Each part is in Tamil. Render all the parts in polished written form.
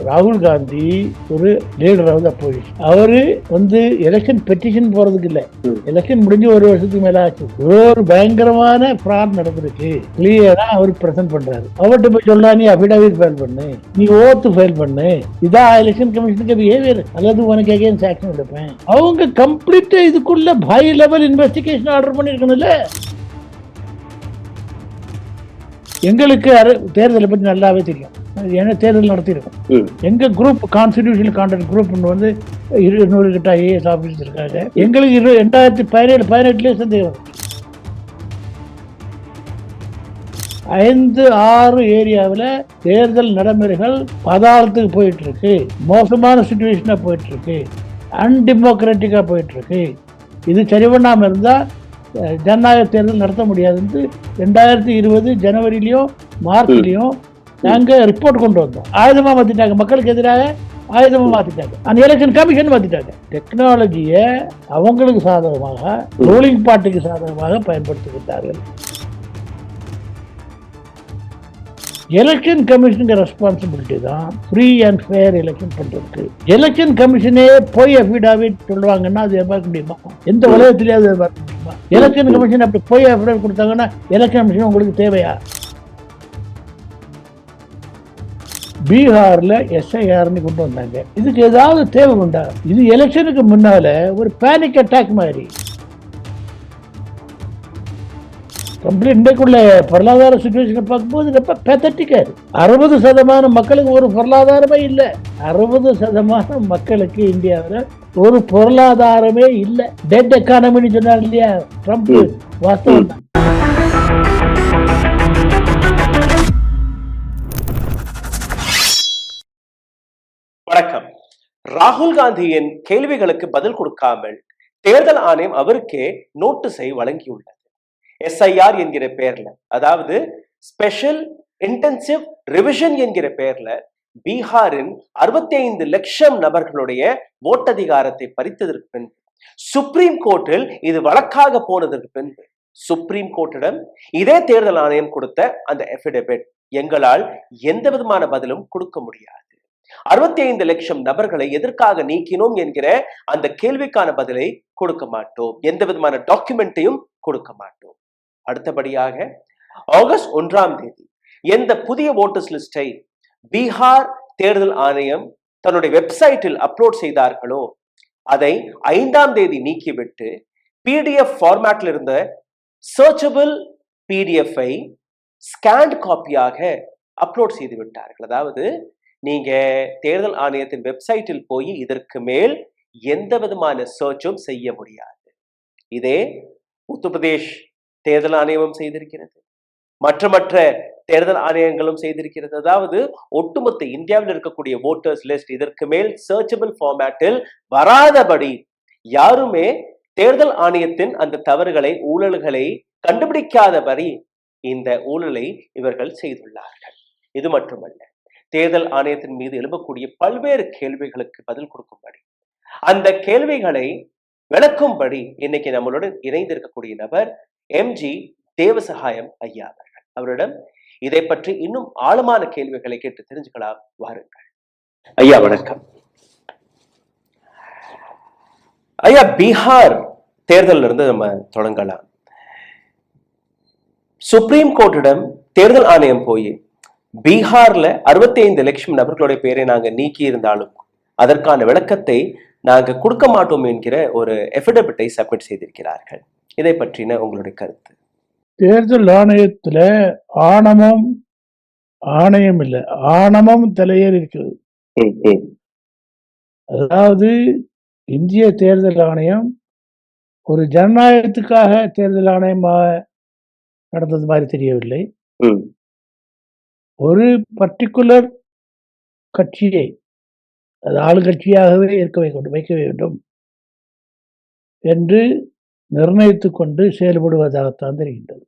ராகுல் காந்தி ஒரு லீடர் ஆஃப் த அப்போசிஷன். அவரு எலெக்ஷன் பெட்டிஷன் போறதுக்கு இல்ல, எலெக்ஷன் முடிஞ்சு ஒரு வருஷத்துக்கு மேல ஆச்சு. ஒரு பயங்கரமான ஃப்ராட் நடந்திருக்கு, கிளியரா அவர் பிரசன்ட் பண்றாரு. அவர்கிட்ட போய் சொல்லலாம், நீ அபிடாவிட் ஃபைல் பண்ணு, நீ ஓத்து ஃபைல் பண்ணு, இதான் எலெக்ஷன் கமிஷனுக்கு பிஹேவியர், அல்லது உனக்கு அகைன்ஸ்ட் ஆக்ஷன் எடுப்பேன். அவங்க கம்ப்ளீட்டா இதுக்குள்ள ஹை லெவல் இன்வெஸ்டிகேஷன் ஆர்டர் பண்ணிருக்கணும்ல. எங்களுக்கு தேர்தலை பற்றி நல்லாவே தெரியும், ஏன்னா தேர்தல் நடத்திருக்கோம். எங்க குரூப் கான்ஸ்டிடியூஷனல் கான்டக்ட் குரூப் 200 கிட்ட ஐஏஎஸ் ஆபீசர் இருக்காங்க. எங்களுக்கு 2017-18 சந்தேகம் 5-6 ஏரியாவில் தேர்தல் நடைமுறைகள் பாதாளத்துக்கு போயிட்டு இருக்கு, மோசமான சிச்சுவேஷனா போயிட்டு இருக்கு, அன்டெமோக்ராட்டிக்கா போயிட்டு இருக்கு. இது சரி பண்ணாம இருந்தா ஜனநாயக தேர்தல் நடத்த முடியாதுன்னு 2020 ஜனவரிலையும் மார்ச்லயும் நாங்க ரிப்போர்ட் கொண்டு வந்தோம். ஆயுதமா மாத்திட்டாங்க, மக்களுக்கு எதிராக ஆயுதமா மாத்திட்டாங்க, அந்த எலெக்ஷன் கமிஷன் மாத்திட்டாங்க. டெக்னாலஜியை அவங்களுக்கு சாதகமாக, ரூலிங் பார்ட்டிக்கு சாதகமாக பயன்படுத்திவிட்டார்கள். எலெக்ஷன் கமிஷனுக்கு ரெஸ்பான்சிபிலிட்டி தான் ஃப்ரீ அண்ட் ஃபேர் எலெக்ஷன் பண்றதுக்கு. எலெக்ஷன் கமிஷனே போய் அஃபிடாவிட் சொல்லுவாங்கன்னா அது எதிர்பார்க்க முடியுமா? எந்த உலகத்திலேயாவது எதிர்பார்க்க முடியுமா? எலெக்ஷன் கமிஷன் அப்படி போய் அஃபிடாவிட் கொடுத்தாங்கன்னா எலெக்ஷன் கமிஷன் உங்களுக்கு தேவையா? பீகார்ல எஸ்ஐஆர்னு கொண்டு வந்தாங்க, இதுக்கு ஏதாவது தேவை உண்டா? இது எலெக்ஷனுக்கு முன்னால ஒரு பேனிக் அட்டாக் மாதிரி. இன்றைக்குள்ள பொருளாதார சுச்சுவேஷனை பார்க்கும்போது ரொம்ப பேத்தட்டிக்கா இருக்கு. 60% மக்களுக்கு ஒரு பொருளாதாரமே இல்லை. 60% மக்களுக்கு இந்தியாவில் ஒரு பொருளாதாரமே இல்லை. டெட் எக்கானமின்னு சொன்னார் இல்லையா ட்ரம்ப், வாஸ்தவம் தான். வணக்கம். ராகுல் காந்தியின் கேள்விகளுக்கு பதில் கொடுக்காமல் தேர்தல் ஆணையம் அவருக்கே நோட்டீஸை வழங்கியுள்ளது. எஸ்ஐஆர் என்கிற பெயர்ல, அதாவது ஸ்பெஷல் இன்டென்சிவ் ரிவிஷன் என்கிற பெயர்ல பீகாரின் 65 லட்சம் நபர்களுடைய ஓட்டதிகாரத்தை பறித்ததற்கு பின்பு, சுப்ரீம் கோர்ட்டில் இது வழக்காக போனதற்கு பின்பு, சுப்ரீம் கோர்ட்டிடம் இதே தேர்தல் ஆணையம் கொடுத்த அந்த எஃபிடவிட், எங்களால் எந்த விதமான பதிலும் கொடுக்க முடியாது, 65 லட்சம் நபர்களை எதற்காக நீக்கினோம் என்கிற அந்த கேள்விக்கான பதிலை கொடுக்க மாட்டோம், எந்த விதமான டாக்குமெண்ட்டையும் கொடுக்க மாட்டோம். அடுத்தபடியாக ஆகஸ்ட் 1ஆம் தேதி எந்த புதிய ஓட்டர்ஸ் லிஸ்டை பீகார் தேர்தல் ஆணையம் தன்னுடைய வெப்சைட்டில் அப்லோட் செய்தார்களோ அதை 5ஆம் தேதி நீக்கிவிட்டு பிடிஎஃப் ஃபார்மேட்டில் இருந்த சர்ச்சபிள் பிடிஎஃப்-ஐ ஸ்கேண்ட் காப்பியாக அப்லோட் செய்து விட்டார்கள். அதாவது நீங்க தேர்தல் ஆணையத்தின் வெப்சைட்டில் போய் இதற்கு மேல் எந்த விதமான சர்ச்சும் செய்ய முடியாது. இதே உத்தரப்பிரதேஷ் தேர்தல் ஆணையமும் செய்திருக்கிறது, மற்ற தேர்தல் ஆணையங்களும் செய்திருக்கிறது. அதாவது ஒட்டுமொத்த இந்தியாவில் இருக்கக்கூடிய ஓட்டர்ஸ் லிஸ்ட் இதற்கு மேல் சர்ச்சபிள் ஃபார்மேட்டில் வராதபடி யாருமே தேர்தல் ஆணையத்தின் அந்த தவறுகளை, ஊழல்களை கண்டுபிடிக்காதபடி இந்த ஊழலை இவர்கள் செய்துள்ளார்கள். இது மட்டுமல்ல, தேர்தல் ஆணையத்தின் மீது எழும்பக்கூடிய பல்வேறு கேள்விகளுக்கு பதில் கொடுக்கும்படி, அந்த கேள்விகளை விளக்கும்படி இன்னைக்கு நம்மளுடன் இணைந்திருக்கக்கூடிய நபர் எம்ஜி தேவசகாயம் ஐயா அவர்கள். அவரிடம் இதை பற்றி இன்னும் ஆழமான கேள்விகளை கேட்டு தெரிஞ்சுக்கலாம், வாருங்கள். ஐயா வணக்கம். ஐயா, பீகார் தேர்தலில் இருந்து நம்ம தொடங்கலாம். சுப்ரீம் கோர்ட்டிடம் தேர்தல் ஆணையம் போய் பீகார்ல 65 லட்சம் நபர்களுடைய பேரை நாங்க நீக்கி இருந்தாலும் அதற்கான விளக்கத்தை நாங்க கொடுக்க மாட்டோம் என்கிற ஒரு எஃபிடவிட்டை சப்மிட் செய்திருக்கிறார்கள். இதை பற்றின உங்களுடைய கருத்து? தேர்தல் ஆணையத்துல ஆணையம் இல்லை, ஆணவம் தலையேறி இருக்கிறது. அதாவது இந்திய தேர்தல் ஆணையம் ஒரு ஜனநாயகத்துக்காக தேர்தல் ஆணையமாக நடந்தது மாதிரி தெரியவில்லை. ஒரு பர்டிகுலர் கட்சியை, அது ஆளுங்கட்சியாகவே வைக்க வேண்டும் என்று நிர்ணயித்துக் கொண்டு செயல்படுவதாகத்தான் தெரிகின்றது.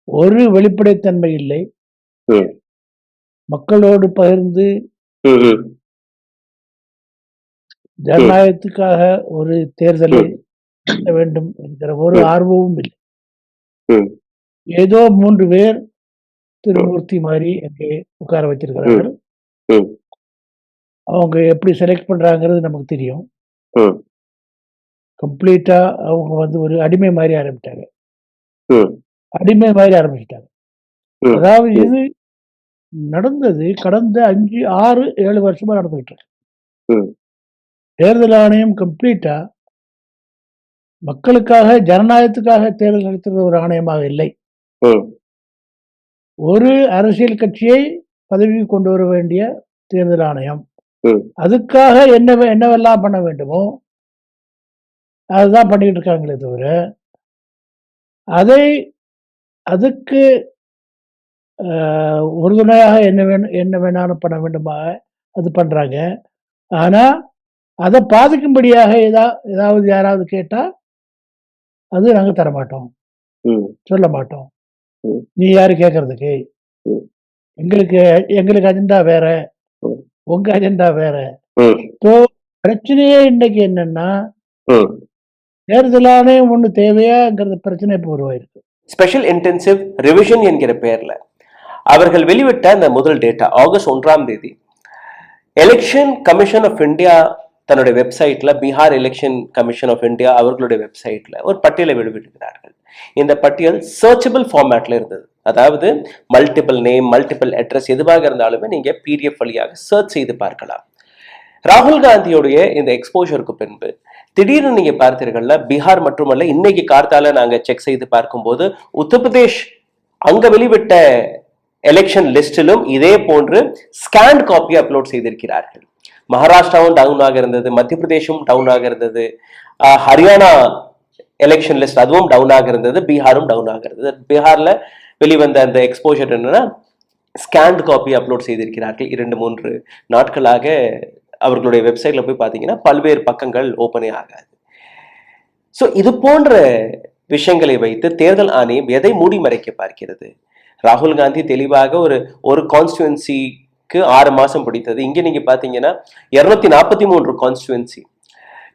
ஒரு வெளிப்படைத்தன்மை இல்லை, மக்களோடு பகிர்ந்து ஜனநாயகத்துக்காக ஒரு தேர்தலை நடத்த வேண்டும் என்கிற ஒரு ஆர்வமும் இல்லை. ஏதோ 3 பேர் திருமூர்த்தி மாதிரி அங்கே உட்கார வச்சிருக்கிறார்கள். அவங்க எப்படி செலக்ட் பண்றாங்கிறது நமக்கு தெரியும். ம், கம்ப்ளீட்டா அவங்க வந்து ஒரு அடிமை மாரி ஆரம்பிட்டாங்க. ம், அடிமை மாரி ஆரம்பிச்சுட்டாங்க. ம், அதாவது ம், இது நடந்தது கடந்த 5, 6, 7 வருஷமா நடந்துகிட்டு இருக்கு. ம், தேர்தல் ஆணையம் கம்ப்ளீட்டா மக்களுக்காக, ஜனநாயகத்துக்காக தேர்தல் நடத்துகிற ஒரு ஆணையமாக இல்லை. ம், ஒரு அரசியல் கட்சியை பதவிக்கு கொண்டு வர வேண்டிய தேர்தல் ஆணையம். ம், அதுக்காக என்னவெல்லாம் பண்ண வேண்டுமோ, அதுதான் பண்ணிக்கிட்டு இருக்காங்களே தவிர, அதை அதுக்கு அ உறுதுணையாக என்ன வேணாலும் பண்ண வேண்டுமா, அது பண்றாங்க. ஆனா, அத பாதிக்கும்படியாக ஏதாவது யாராவது கேட்டா, அது நாங்க தரமாட்டோம். ம், சொல்ல மாட்டோம். ம், நீ யாரு கேட்கறதுக்கு? ம், எங்களுக்கு எங்களுக்கு அஜெண்டா வேற. ம், உங்க அஜெண்டா வேற. ம், ஸோ பிரச்சனையே இன்னைக்கு என்னன்னா, ம். தேர்தல் ஆணையம் ஒண்ணு தேவையாங்கிறது பிரச்சனை இப்ப உருவாயிருக்கு. ஸ்பெஷல் இன்டென்சிவ் ரிவிஷன் என்கிற பெயர்ல அவர்கள் வெளிவிட்ட அந்த முதல் டேட்டா ஆகஸ்ட் 1ஆம் தேதி எலெக்ஷன் கமிஷன் ஆஃப் இந்தியா தன்னுடைய வெப்சைட்ல Bihar election commission of India அவர்களுடைய வெப்சைட்ல ஒரு பட்டியலை வெளியிட்டிருக்கிறார்கள். இந்த பட்டியல் சர்ச்சபிள் ஃபார்மேட்ல இருந்தது. அதாவது மல்டிபிள் நேம், மல்டிபிள் அட்ரஸ் எதுவாக இருந்தாலுமே நீங்க பிடிஎஃப் வழியாக சர்ச் செய்து பார்க்கலாம். ராகுல் காந்தியுடைய இந்த எக்ஸ்போஷருக்கு பின்பு திடீர்னு நீங்க பார்த்தீர்கள்ல, பீகார் மட்டுமல்ல, இன்னைக்கு கார்த்தால நாங்க செக் செய்து பார்க்கும்போது உத்தரப்பிரதேஷ் அங்க வெளிவிட்ட எலெக்ஷன் லிஸ்டிலும் இதே போன்று ஸ்கேன் காப்பி அப்லோட் செய்திருக்கிறார்கள். மகாராஷ்டிராவும் டவுன் ஆக இருந்தது, மத்திய பிரதேசும் டவுன் ஆக இருந்தது, ஹரியானா எலெக்ஷன் லிஸ்ட் அதுவும் டவுன் ஆக இருந்தது, பீகாரும் டவுன் ஆக இருந்தது. பீகார்ல வெளிவந்த அந்த எக்ஸ்போஷர் என்னன்னா ஸ்கேண்ட் காப்பி அப்லோட் செய்திருக்கிறார்கள். 2-3 நாட்களாக அவர்களுடைய வெப்சைட்ல போய் பார்த்தீங்கன்னா பல்வேறு பக்கங்கள் ஓப்பனே ஆகாது. ஸோ இது போன்ற விஷயங்களை வைத்து தேர்தல் ஆணையம் எதை மூடி மறைக்க பார்க்கிறது? ராகுல் காந்தி தெளிவாக ஒரு கான்ஸ்டுவன்சிக்கு 6 மாசம் பிடித்தது. இங்க நீங்க பாத்தீங்கன்னா 243 கான்ஸ்டுவன்சி,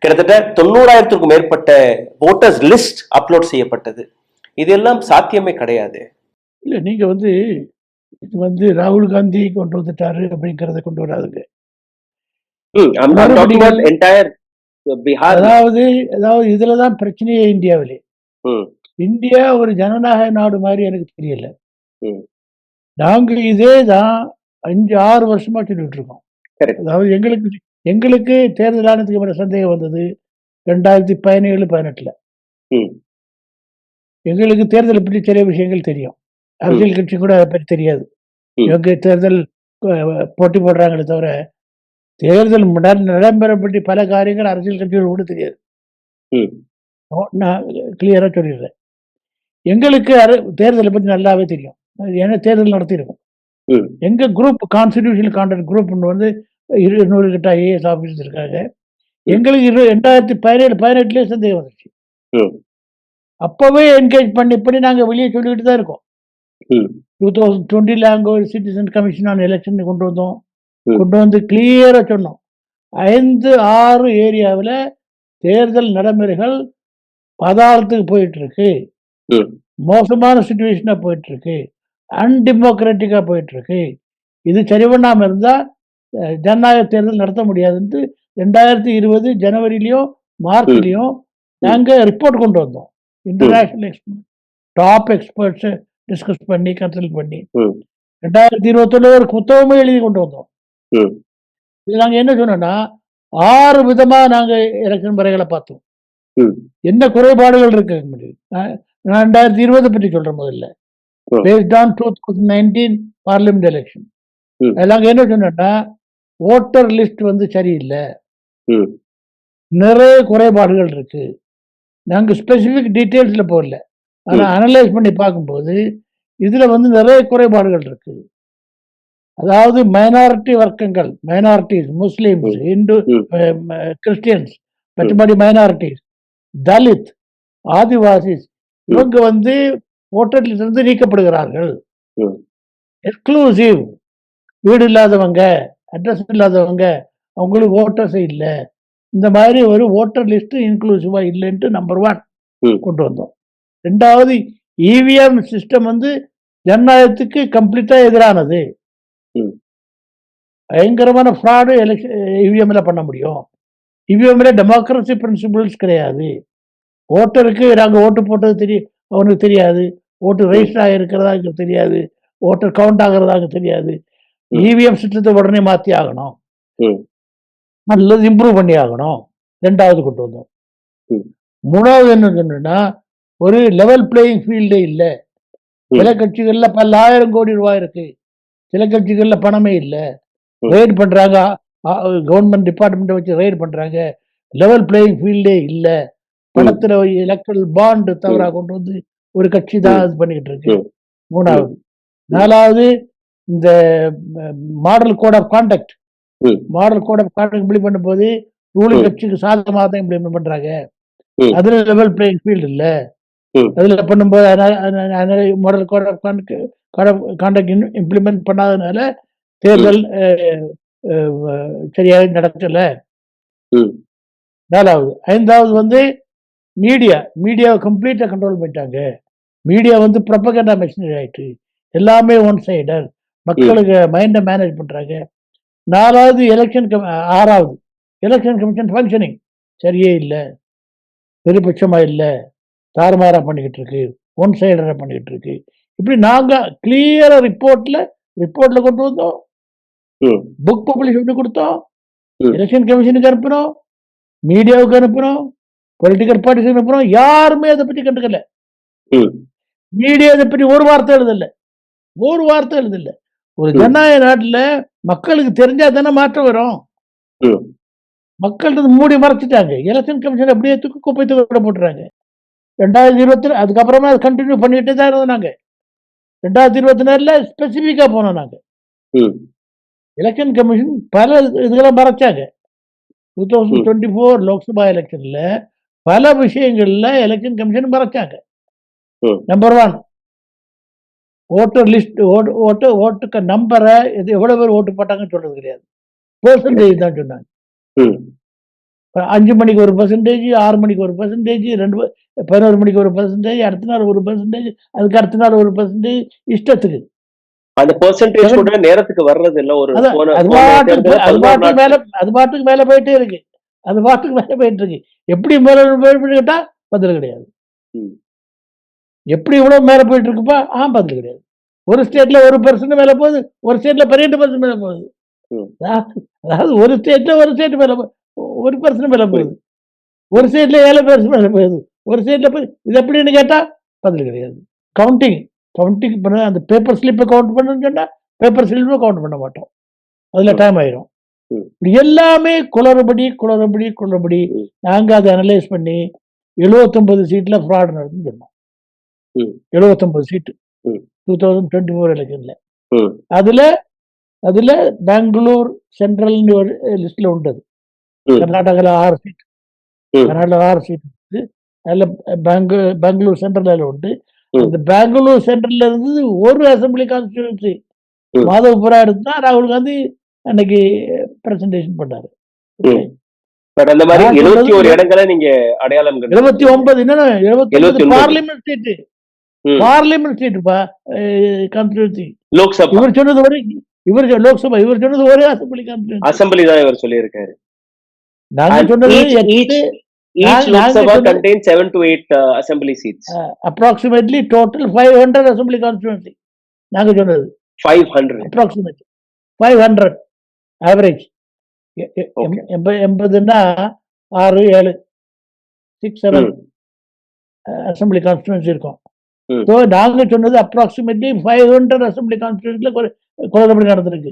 கிட்டத்தட்ட 90,000க்கும் மேற்பட்ட ஓட்டர்ஸ் லிஸ்ட் அப்லோட் செய்யப்பட்டது. இதெல்லாம் சாத்தியமே கிடையாது. இல்ல நீங்க வந்து இது வந்து ராகுல் காந்தி கொண்டு வந்துட்டாரு அப்படிங்கிறத கொண்டு வராதுங்க. மறுபடியும் அதாவது அதாவது இதுல தான் பிரச்சனையே இந்தியாவிலே. இந்தியா ஒரு ஜனநாயக நாடு மாரி எனக்கு தெரியல. நாங்க இதே தான் 5, 6 வருஷமா சொல்லிட்டு இருக்கோம். அதாவது எங்களுக்கு எங்களுக்கு தேர்தல் ஆணையத்துக்கு மேல சந்தேகம் வந்தது 2017, 18ல. எங்களுக்கு தேர்தலை பற்றி சில விஷயங்கள் தெரியும். அரசியல் கட்சி கூட அதை பற்றி தெரியாது. இவங்க தேர்தல் போட்டி போடுறாங்களே தவிர, தேர்தல் நடைமுறை பற்றி பல காரியங்கள் அரசியல் கட்சிகள் கூட தெரியாது. நான் கிளியரா சொல்லிடுறேன். எங்களுக்கு தேர்தலை பற்றி நல்லாவே தெரியும். ஏன்னா தேர்தல் நடத்தியிருக்கோம். எங்க குரூப் கான்ஸ்டிடியூஷனல் கான்டக்ட் குரூப் வந்து 200 கிட்ட ஐஏஎஸ் ஆஃபீஸர்ஸ் இருக்காங்க. எங்களுக்கு 2017, 18லயே சந்தேகம் வந்துச்சு. அப்பவே என்கேஜ் பண்ணி நாங்க வெளியே சொல்லிக்கிட்டு தான் இருக்கோம். 2020ல அங்க ஒரு சிட்டிசன் கமிஷன் ஆன் எலெக்ஷன் கொண்டு வந்தோம். கொண்டு வந்து கிளியரா சொன்னோம். 5, 6 ஏரியாவில் தேர்தல் நடைமுறைகள் பாதாளத்துக்கு போயிட்டு இருக்கு. மோசமான சிச்சுவேஷனா போயிட்டு இருக்கு. அன்டெமோக்ராட்டிக்கா போயிட்டு இருக்கு. இது சரி பண்ணாம இருந்தா ஜனநாயக தேர்தல் நடத்த முடியாதுன்ட்டு 2020 ஜனவரிலயும் மார்ச்லயும் நாங்க ரிப்போர்ட் கொண்டு வந்தோம். இன்டர்நேஷனல் டாப் எக்ஸ்பர்ட்ஸ் டிஸ்கஸ் பண்ணி கன்சல்ட் பண்ணி 2021 ஒரு புத்தகமே எழுதி கொண்டு வந்தோம். நாங்க என்ன சொன்னோம்னா 6 விதமா நாங்க எலெக்ஷன் முறைகளை பார்த்தோம். என்ன குறைபாடுகள் இருக்கு. நான் 2020 பற்றி சொல்றேன் முதல்ல. Based on 2019 parliament election. நாங்க என்ன சொன்னோம்னா ஓட்டர் லிஸ்ட் வந்து சரியில்லை, நிறைய குறைபாடுகள் இருக்கு. நாங்க ஸ்பெசிபிக் டீட்டெயில்ஸ்ல போடல. ஆனா அனலைஸ் பண்ணி பார்க்கும்போது இதுல வந்து நிறைய குறைபாடுகள் இருக்கு. அதாவது மைனாரிட்டி வர்க்கங்கள், மைனாரிட்டிஸ், முஸ்லிம்ஸ், இந்து, கிறிஸ்டியன்ஸ், மற்றபடி மைனாரிட்டிஸ், தலித், ஆதிவாசிஸ் இவங்க வந்து ஓட்டர் லிஸ்ட் இருந்து நீக்கப்படுகிறார்கள். எக்ஸ்க்ளூசிவ், வீடு இல்லாதவங்க, அட்ரஸ் இல்லாதவங்க, அவங்களுக்கு ஓட்டர்ஸ் இல்லை. இந்த மாதிரி ஒரு ஓட்டர் லிஸ்ட் இன்க்ளூசிவா இல்லைன்ட்டு நம்பர் 1 கொண்டு வந்தோம். 2வது இவிஎம் சிஸ்டம் வந்து ஜனநாயகத்துக்கு கம்ப்ளீட்டா எதிரானது. பயங்கரமான ஃப்ராடு இவிஎம்ல பண்ண முடியும். இவிஎம்ல டெமோக்ரஸி பிரின்சிபிள்ஸ் கிடையாது. ஓட்டருக்கு நாங்க ஓட்டு போட்டது அவனுக்கு தெரியாது. ஓட்டு ரெஜிஸ்டர் ஆகிருக்கிறதா எனக்கு தெரியாது. ஓட்டர் கவுண்ட் ஆகிறதா எனக்கு தெரியாது. இவிஎம் சிஸ்டத்தை உடனே மாற்றி ஆகணும். நல்லது இம்ப்ரூவ் பண்ணி ஆகணும். 2வது கொண்டு வந்தோம். 3வது என்ன சொன்னா, ஒரு லெவல் பிளேயிங் ஃபீல்டே இல்ல. சில கட்சிகள்ல பல ஆயிரம் கோடி ரூபாய் இருக்கு. சில கட்சிகள்ல பணமே இல்ல. ரெய்ட் பண்றாங்க. கவர்மெண்ட் டிபார்ட்மெண்ட் வச்சு ரெய்ட் பண்றாங்க. லெவல் பிளேயிங் ஃபீல்டே இல்ல. பணத்துல எலக்ட்ரல் பாண்ட் தவறா கொண்டு வந்து ஒரு கட்சி தான் இது பண்ணிக்கிட்டு இருக்கு. 3வது. 4வது இந்த model code of contact implement பண்ணும்போது ரூலிங் கட்சிக்கு சாதகமாக தான் இம்ப்ளிமெண்ட் பண்றாங்க. அதுல லெவல் பிளேயிங் ஃபீல்டு இல்ல. அதுல பண்ணும்போது model code of contact implement பண்ணாதனால தேர்தல் சரியாக நடக்கல. 4வது. 5வது வந்து மீடியாவை கம்ப்ளீட்டா கண்ட்ரோல் பண்ணிட்டாங்க. மீடியா வந்து ப்ரொபகண்டா மெஷினரி ஆயிட்டு எல்லாமே ஒன் சைடர். மக்களுக்கு மைண்டை மேனேஜ் பண்றாங்க. 4வது 6வது எலெக்ஷன் கமிஷன் ஃபங்க்ஷனிங் சரியே இல்லை, பெருபட்சமா இல்லை, தாறுமாறா பண்ணிக்கிட்டு இருக்கு, ஒன் சைடரா பண்ணிக்கிட்டு இருக்கு. இப்படி நாங்க கிளியரா ரிப்போர்ட்ல கொண்டு வந்தோம். புக் பப்ளிஷ் பண்ணி கொடுத்தோம். எலெக்ஷன் கமிஷனுக்கு அனுப்பினோம், மீடியாவுக்கு அனுப்பினோம், பொலிட்டிக்கல் பார்ட்டிஸ் அனுப்பினோம். யாருமே அதை பற்றி கண்டுக்கல. மீடியா இதை பற்றி ஒரு வார்த்தை எழுதல. ஒரு ஜனநாயக நாட்டுல மக்களுக்கு தெரிஞ்சா தானே மாற்றம் வரும். மக்கள் மூடி மறைச்சிட்டாங்க. எலெக்ஷன் கமிஷன் அப்படியே குப்பை தூக்கிட போட்டுறாங்க. 2020 அதுக்கப்புறமா அது கண்டினியூ பண்ணிட்டே தான் இருந்தாங்க. 2024 ஸ்பெசிபிக்கா போனோம் நாங்க. எலெக்ஷன் கமிஷன் பல இதுகளை மறைச்சாங்க. 2024 லோக்சபா எலெக்ஷன்ல பல விஷயங்கள்ல election commission மறைச்சாங்க. Number 1 voter list, ஓட்டுக்கு நம்பரை எவ்வளவு பேர் ஓட்டு போட்டாங்கன்னு சொல்றது கிடையாது. பெர்சன்டேஜ் தான் சொன்னாங்க. 5 மணிக்கு ஒரு பெர்சன்டேஜ், 6 மணிக்கு ஒரு பெர்சன்டேஜ், 11 மணிக்கு ஒரு பெர்சன்டேஜ், அடுத்த நாள் ஒரு பெர்சன்டேஜ், அதுக்கு அடுத்த நாள் ஒரு பெர்சன்டேஜ், இஷ்டத்துக்கு. அந்த பெர்சன்டேஜ் கூட நேரத்துக்கு வர்றது இல்ல. ஒரு அது பாட்டுக்கு மேல போயிட்டே இருக்கு. எப்படி மேல போயிட்டு கேட்டா பதில் கிடையாது. எப்படி இவ்வளவு மேல போயிட்டு இருக்குப்பா? பதில் கிடையாது. ஒரு ஸ்டேட்ல 1% மேல போகுது, ஒரு ஸ்டேட்ல 12% மேல போகுது. அதாவது ஒரு ஸ்டேட்ல ஒரு ஸ்டேட் மேல 1% மேல போகுது, ஒரு ஸ்டேட்ல 7% மேல போகுது, ஒரு ஸ்டேட்ல இது எப்படின்னு கேட்டா பதில் கிடையாது. கவுண்டிங் பண்ண அந்த பேப்பர் ஸ்லிப்பை கவுண்ட் பண்ணணும்னு சொன்னா பேப்பர் ஸ்லிப்பை கவுண்ட் பண்ண மாட்டோம். அதுல டைம் ஆயிரும். எல்லாமே குளறுபடி. நாங்க அதை அனலைஸ் பண்ணி 79 சீட்ல ஃப்ராட் நடக்குன்னு சொன்னோம். 79 சீட்டு 2024 எலெக்ஷன்ல. அதுல பெங்களூர் சென்ட்ரல் ஒரு லிஸ்ட்ல உண்டது. கர்நாடகால 6 சீட், அதுல பெங்களூர் சென்ட்ரல் உண்டு. அந்த பெங்களூர் சென்ட்ரல்ல இருந்து ஒரு அசம்பிளி கான்ஸ்டிடியூன்சி மாதவபுரா எடுத்தா ராகுல் காந்தி அன்னைக்கு பிரசன்டேஷன் பண்ணாரு. அந்த மாதிரி 71 இடங்களை நீங்க அடையாளம் 79 பார்லிமெண்ட் சீட்டுப்பா கான்ஸ்டிடியூன்சி. லோக்சபா இவர் சொன்னது ஒரே அசம்பிளி தான் இவர் சொல்லியிருக்காரு. நாங்க சொன்னது each Lok Sabha contains 7 to 8 assembly seats. Approximately total 500 assembly constituency. நாங்க சொன்னது 500 approximately 500 average. 80ன்னா 6 7 6 7 assembly constituency இருக்கும். ஸோ நாங்க சொன்னது அப்ராக்சிமேட்லி 500 அசம்பிளி கான்ஸ்டிடியூன்சில குளறுபடி நடந்திருக்கு.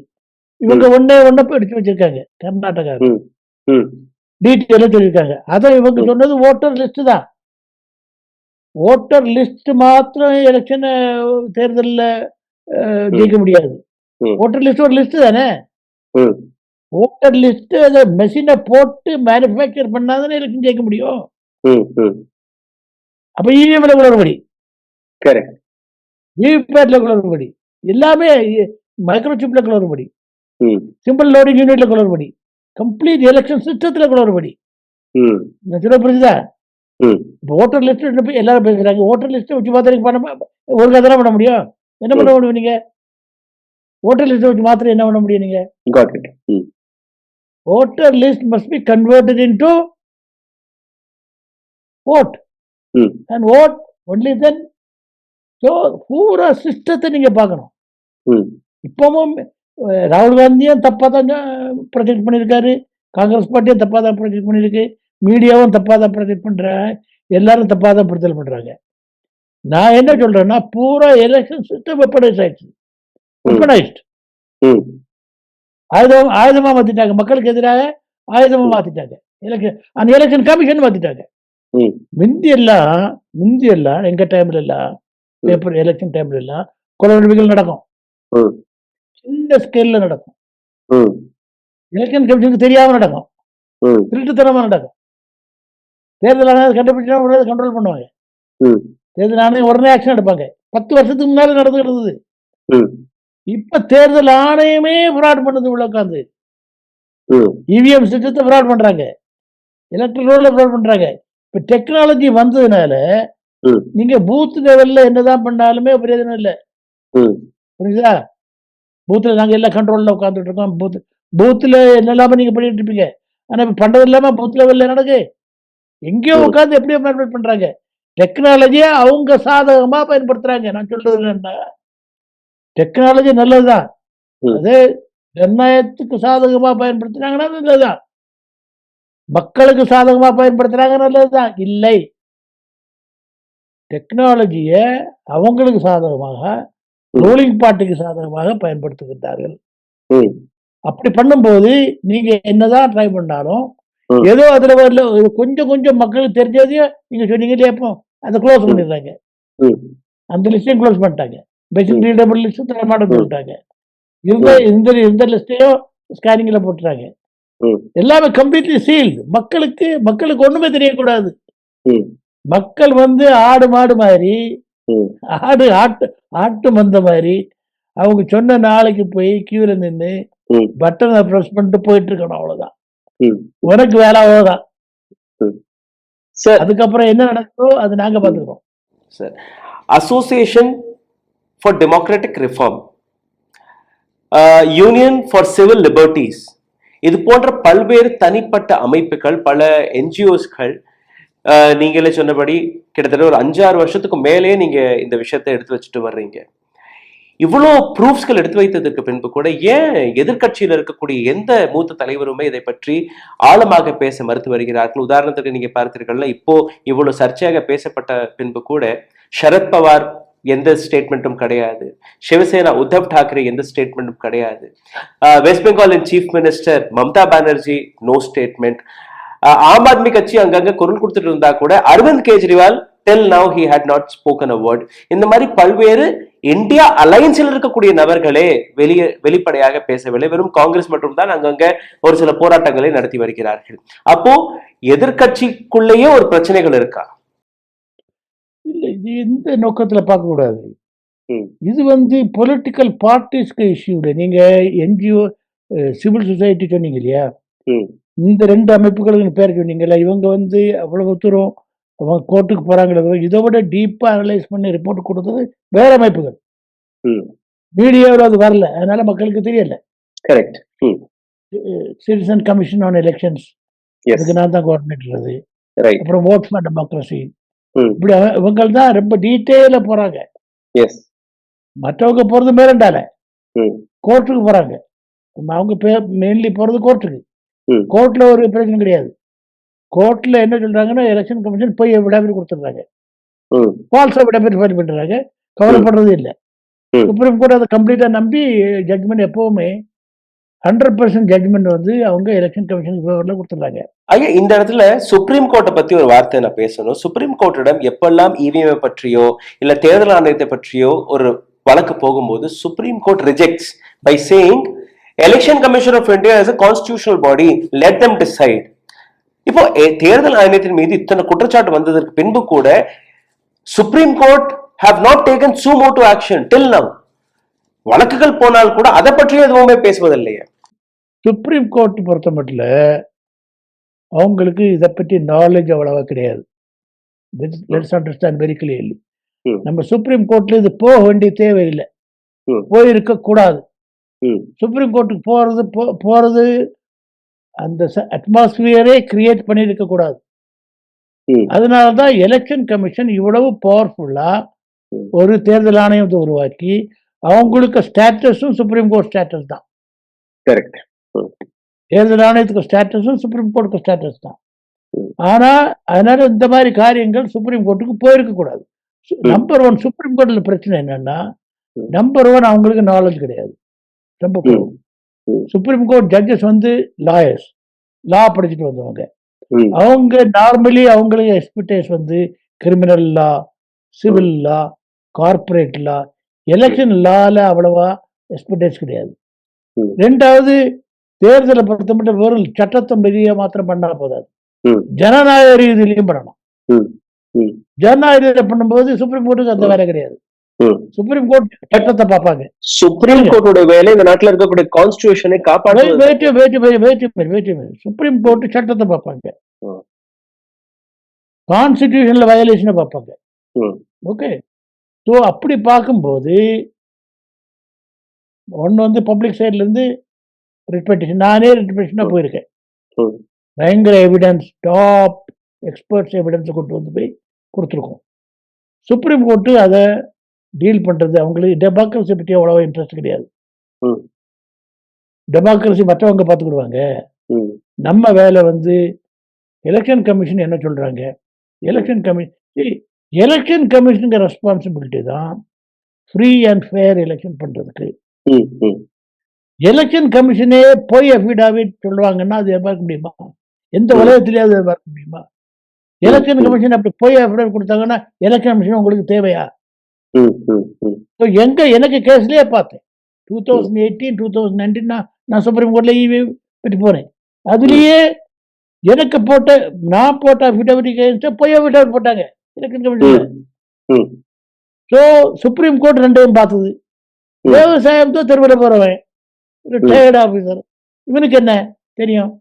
இவங்க ஒன்னே எடுத்து வச்சிருக்காங்க. கர்நாடகா டீட்டெயில சொல்லியிருக்காங்க. அதான் இவங்க சொன்னது ஓட்டர் லிஸ்ட் தான். ஓட்டர் லிஸ்ட் மாத்திரம் எலெக்ஷன் தேர்தலில் ஜெயிக்க முடியாது. ஓட்டர் லிஸ்ட் ஒரு லிஸ்ட் தானே. ஓட்டர் லிஸ்ட் அதை மெஷினை போட்டு மேனுஃபேக்சர் பண்ணாதானே எலெக்ஷன் ஜெயிக்க முடியும். அப்ப இவிஎம்ல குளறுபடி, விவிபேட்ல குளறுபடி, எல்லாமே மைக்ரோசிப்ல குளறுபடி, சிம்பிள் லோடிங் யூனிட்ல குளறுபடி, கம்ப்ளீட் எலெக்ஷன் சிஸ்டத்துல குளறுபடி. புரிஞ்சுதா? இப்போ ஓட்டர் லிஸ்ட் எல்லாரும் பேசுறாங்க. ஓட்டர் லிஸ்ட் வச்சு பார்த்தா ஒரு கதை பண்ண முடியும். என்ன பண்ண முடியும் நீங்க? ஓட்டர் லிஸ்ட் வச்சு மாத்திரம் என்ன பண்ண முடியும்? நீங்க Got it. voter list must be converted into vote Hmm. and vote only then. So பூரா சிஸ்டத்தை நீங்க பார்க்கணும். Hmm. இப்பவும் ராகுல் காந்தியும் தப்பா தான் ப்ரொஜெக்ட் பண்ணியிருக்காரு, காங்கிரஸ் பார்ட்டியும் தப்பா தான் ப்ரொஜெக்ட் பண்ணியிருக்கு, மீடியாவும் தப்பா தான் ப்ரொஜெக்ட் பண்றாங்க, எல்லாரும் தப்பா தான் ப்ரொஜெக்ட் பண்றாங்க. நான் என்ன சொல்றேன்னா, பூரா எலெக்ஷன் சிஸ்டம் வெப்பனைஸ் ஆயிடுச்சு. வெப்பனைஸ்ட் Hmm. ஆயுதமா மாத்திட்டாங்க, மக்களுக்கு எதிராக ஆயுதமா மாத்திட்டாங்க. அந்த எலெக்ஷன் கமிஷன் மாத்திட்டாங்க. Hmm. முந்தி எல்லாம் எங்க டைம்ல எல்லாம் பேப்பர் எலெக்ஷன் டைம்ல எல்லாம் கொலைகள் நடக்கும், Hmm. சின்ன ஸ்கேல்ல நடக்கும். Hmm. எலெக்ஷன் கமிஷனுக்கு தெரியாம நடக்கும், Hmm. திருட்டுத்தனமா நடக்கும். தேர்தல் ஆணையம் கண்டுபிடிச்சா உடனே கண்ட்ரோல் பண்ணுவாங்க. Hmm. தேர்தல் ஆணையம் உடனே ஆக்ஷன் எடுப்பாங்க. 10 வருஷத்துக்கு முன்னால நடந்துகிட்டு. Hmm. இப்ப தேர்தல் ஆணையமே ஃப்ராட் பண்ணுது உள்ள உட்காந்து. Hmm. இவிஎம் சிஸ்டத்தை ஃப்ராட் பண்றாங்க, எலக்ட்ரல் ரோல்ல ஃப்ராட் பண்றாங்க. இப்ப டெக்னாலஜி வந்ததுனால Hmm. நீங்க பூத் லெவல்ல என்னதான் பண்ணாலுமே பிரயோஜனம் இல்லை. Hmm. புரியுதா? பூத்துல நாங்க எல்லாம் கண்ட்ரோல்ல உட்காந்துட்டு இருக்கோம். பூத்துல என்னெல்லாம நீங்க பண்ணிட்டு இருப்பீங்க. ஆனா இப்ப பண்றது இல்லாம பூத் லெவல்ல நடக்கு. எங்கேயோ Hmm. உட்காந்து எப்படியோ மேனிபுலேட் பண்றாங்க. டெக்னாலஜியை அவங்க சாதகமா பயன்படுத்துறாங்க. நான் சொல்றது என்னன்னா, டெக்னாலஜி நல்லதுதான், Hmm. அது ஜனநாயகத்துக்கு சாதகமா பயன்படுத்துறாங்கன்னா நல்லதுதான், மக்களுக்கு சாதகமா பயன்படுத்துறாங்க நல்லதுதான். இல்லை, டெக்னாலஜியை அவங்களுக்கு சாதகமாக, ரூலிங் பார்ட்டிக்கு சாதகமாக பயன்படுத்துகின்றார்கள். Hmm. அப்படி பண்ணும்போது நீங்க என்னதான் ட்ரை பண்ணாலும் Hmm. ஏதோ அதுல வரல கொஞ்சம் கொஞ்சம் மக்களுக்கு தெரிஞ்சதையும் நீங்க சொன்னீங்க இல்லையா, இப்போ அதை க்ளோஸ் Hmm. பண்ணிடுறாங்க. Hmm. அந்த லிஸ்டையும் க்ளோஸ் பண்ணிட்டாங்க. பேசிக் ரீடபிள் லிஸ்ட் தரமாட்டம் சொல்லிட்டாங்க. இந்த Hmm. இந்த இந்த லிஸ்டையும் ஸ்கேனிங்ல போட்டுறாங்க. Hmm. எல்லாமே கம்ப்ளீட்லி சீல்டு. மக்களுக்கு ஒண்ணுமே தெரியக்கூடாது. Hmm. மக்கள் ஆடு மாடு மாதிரி, Hmm. ஆட்டு மந்த மாதிரி அவங்க சொன்ன நாளைக்கு போய் கியூல நின்று Hmm. பட்டனை ப்ரெஸ் பண்ணிட்டு போயிட்டு இருக்கணும், அவ்வளவுதான். Hmm. உனக்கு வேலை அவ்வளவுதான். Sir. அதுக்கப்புறம் என்ன நடக்குதோ அது நாங்க பார்த்துக்கிறோம். Sir, Association for Democratic Reform, union for civil liberties, இது போன்ற பல்வேறு தனிப்பட்ட அமைப்புகள், பல என்ஜிஓஸ்கள், நீங்களே சொன்னபடி கிட்டத்தட்ட ஒரு 5-6 வருஷத்துக்கு மேலே நீங்க இந்த விஷயத்தை எடுத்து வச்சுட்டு வர்றீங்க. இவ்வளோ ப்ரூஃப்ஸ்கள் எடுத்து வைத்ததுக்கு பின்பு கூட ஏன் எதிர்கட்சியில் இருக்கக்கூடிய எந்த மூத்த தலைவருமே இதை பற்றி ஆழமாக பேச மறுத்து வருகிறார்கள்? உதாரணத்துக்கு நீங்க பார்த்தீர்கள்னா, இப்போ இவ்வளவு சர்ச்சையாக பேசப்பட்ட பின்பு கூட சரத்பவார் எந்த ஸ்டேட்மெண்ட்டும் கிடையாது, சிவசேனா உத்தவ் டாக்கரே எந்த ஸ்டேட்மெண்ட்டும் கிடையாது, வெஸ்ட் பெங்காலின் chief minister Mamata Banerjee no statement, Aam Aadmi கட்சி அங்கங்க குரல் கொடுத்துட்டு இருந்தா கூட Aravind Kejriwal till now he had not spoken a word. இந்த மாதிரி பல்வேறு இந்தியா அலையன்ஸில் இருக்கக்கூடிய நபர்களே வெளிப்படையாக பேசவில்லை. வெறும் காங்கிரஸ் மட்டும் தான் அங்கங்க ஒரு சில போராட்டங்களை நடத்தி வருகிறார்கள். அப்போ எதிர்கட்சிக்குள்ளேயே ஒரு பிரச்சனைகள் இருக்கா? இல்ல, இது எந்த நோக்கத்துல பார்க்க கூடாது. இது பொலிட்டிக்கல் பார்ட்டிஸ்க்கு இஷ்யூ. நீங்க என்ஜிஓ, சிவில் சொசைட்டி சொன்னீங்க இல்லையா, இந்த 2 அமைப்புகளுக்கு பேர் சொன்னீங்கல்ல, இவங்க அவ்வளவு தூரம் அவங்க கோர்ட்டுக்கு போறாங்களோ, இதை விட டீப்பா அனலைஸ் பண்ணி ரிப்போர்ட் கொடுத்தது வேற அமைப்புகள். மீடியாவில் அது வரல, அதனால மக்களுக்கு தெரியல. Correct. Citizen commission on elections, அதுக்கு நான் தான் கோஆர்டினேட்டர். அது அப்புறம் ஓட் ஃபார் டெமோக்ரஸி, இப்படி இவங்க தான் ரொம்ப டீட்டெயிலா போறாங்க. மற்றவங்க போறது மேலண்டால கோர்ட்டுக்கு போறாங்க. அவங்க மெயின்லி போறது கோர்ட்டுக்கு. கோர்ட்ல ஒரு பிரச்சனை கிடையாது. கோர்ட்ல என்ன சொல்றாங்கன்னா, எலெக்ஷன் கமிஷன் போய் விடாமல் கொடுத்துடுறாங்க, ஃபால்ஸா விடாமல் ஃபைல் பண்றாங்க, கவலைப்படுறது இல்லை. சுப்ரீம் கோர்ட் அதை கம்ப்ளீட்டா நம்பி ஜட்மெண்ட் எப்பவுமே 100% ஜட்மெண்ட் அவங்க எலெக்ஷன் கமிஷனுக்கு ஃபேவர்ல கொடுத்துடுறாங்க. ஐயா, இந்த இடத்துல சுப்ரீம் கோர்ட்டை பத்தி ஒரு வார்த்தை நான் பேசணும். சுப்ரீம் கோர்ட்டிடம் எப்பெல்லாம் இவிஎம் பற்றியோ இல்ல தேர்தல் ஆணையத்தை பற்றியோ ஒரு வழக்கு போகும்போது supreme court rejects by saying election commission of India is a constitutional body, let them decide. இப்போ தேர்தல் ஆணையத்தின் மீது இத்தனை குற்றச்சாட்டு வந்ததற்கு பின்பு கூட supreme court have not taken sumo to action till now. வழக்குகள் போனால் கூட அதை பற்றியும் எதுவுமே பேசுவதில்லையே. சுப்ரீம் கோர்ட் பொறுத்த மட்டும் அவங்களுக்கு இதை பற்றி நாலேஜ் அவ்வளவா கிடையாது. Let's understand very clearly. நம்ம சுப்ரீம் கோர்ட்ல இது போக வேண்டிய தேவையில்லை, போயிருக்க கூடாது. ம், சுப்ரீம் கோர்ட்டுக்கு போறது அந்த அட்மாஸ்பியரே கிரியேட் பண்ணியிருக்க கூடாது. ம், அதனால தான் எலெக்ஷன் கமிஷன் இவ்வளவு பவர்ஃபுல்லா ம். ஒரு தேர்தல் ஆணையத்தை உருவாக்கி அவங்களுக்கு ஸ்டேட்டஸும் சுப்ரீம் கோர்ட் ஸ்டேட்டஸ் தான். கரெக்ட். ம், தேர்தல் ஆணையத்துக்கு ஸ்டேட்டஸும் சுப்ரீம் கோர்ட்டுக்கு ஸ்டேட்டஸ் தான். ம். ஆனா அதனால இந்த மாதிரி காரியங்கள் சுப்ரீம் கோர்ட்டுக்கு போயிருக்க கூடாது. ம். நம்பர் ஒன் சுப்ரீம் கோர்ட்ல பிரச்சனை என்னன்னா, ம். நம்பர் ஒன் அவங்களுக்கு நாலேஜ் கிடையாது. ரொம்ப ம், குறைவு. ம், சுப்ரீம் கோர்ட் ஜட்ஜஸ் வந்து லாயர்ஸ், லா படிச்சுட்டு வந்தவங்க. ம், அவங்க நார்மலி அவங்களுக்கு எக்ஸ்பர்டைஸ் வந்து criminal law, civil law, corporate law, election லால அவ்வளவா எக்ஸ்பர்டைஸ் கிடையாது. ம். ரெண்டாவது, தேர்தலை பொறுத்த மட்டும் வெறும் சட்டத்தை மீறிய மாத்திரம் பண்ணா போதாது. ம், ஜனநாயக ரீதியிலையும் பண்ணணும். ம், ம், ஜனநாயக ரீதியில பண்ணும்போது சுப்ரீம் கோர்ட்டுக்கு அந்த வேலை கிடையாது. ம். சுப்ரீம் கோர்ட் சட்டத்தை பார்ப்பாங்க. சுப்ரீம் கோர்ட்டோட வேலை இந்த நாட்டுல இருக்கக்கூடிய கான்ஸ்டிடியூஷனை காப்பாற்றுவது. சுப்ரீம் கோர்ட் சட்டத்தை பார்ப்பாங்க. ம். கான்ஸ்டிடியூஷன்ல வயலேஷனை பார்ப்பாங்க. ம், ஓகே. ஸோ அப்படி பார்க்கும்போது ஒன்று வந்து பப்ளிக் சைட்ல இருந்து ரிட் பெட்டிஷன், நானே ரிட் பெட்டிஷனா போயிருக்கேன். ம், பயங்கர எவிடன்ஸ், டாப் எக்ஸ்பர்ட்ஸ் எவிடன்ஸை கொண்டு வந்து போய் கொடுத்துருக்கோம். சுப்ரீம் கோர்ட்டு அதை டீல் பண்றது, அவங்களுக்கு டெமோக்ரஸி பற்றி அவ்வளவா இன்ட்ரெஸ்ட் கிடையாது. ம், டெமோக்ரஸி மற்றவங்க பார்த்துக்கிடுவாங்க. ம், நம்ம வேலை வந்து எலெக்ஷன் கமிஷன் என்ன சொல்றாங்க, எலெக்ஷன் கமிஷனுக்கு ரெஸ்பான்சிபிலிட்டி தான் ஃப்ரீ அண்ட் ஃபேர் எலெக்ஷன் பண்றதுக்கு. ம், ம். எலெக்ஷன் கமிஷனே போய் அஃபிடாவிட் சொல்லுவாங்கன்னா அது எதிர்பார்க்க முடியுமா? எந்த ம். உலகத்திலேயாவது எதிர்பார்க்க முடியுமா? எலெக்ஷன் ம். கமிஷன் அப்படி போய் அஃபிடாவிட் கொடுத்தாங்கன்னா எலெக்ஷன் கமிஷன் உங்களுக்கு தேவையா? ம், ம், ம். So, எனக்கு கேஸ்லயே பார்த்தேன். 2018, 2019 நான் சுப்ரீம் கோர்ட்ல இவி பற்றி போனேன். அதுலயே எனக்கு நான் போட்ட அஃபிடவிட் கேஸ் போய் அஃபிடவிட் போட்டாங்க எலெக்ஷன் கமிஷன்ல. ம், ஸோ சுப்ரீம் கோர்ட் ரெண்டையும் பார்த்தது. ம். விவசாயம் தான் தெருவில் போறவன், ரிட்டையர்டு ஆஃபீஸர், இவனுக்கு என்ன தெரியும்?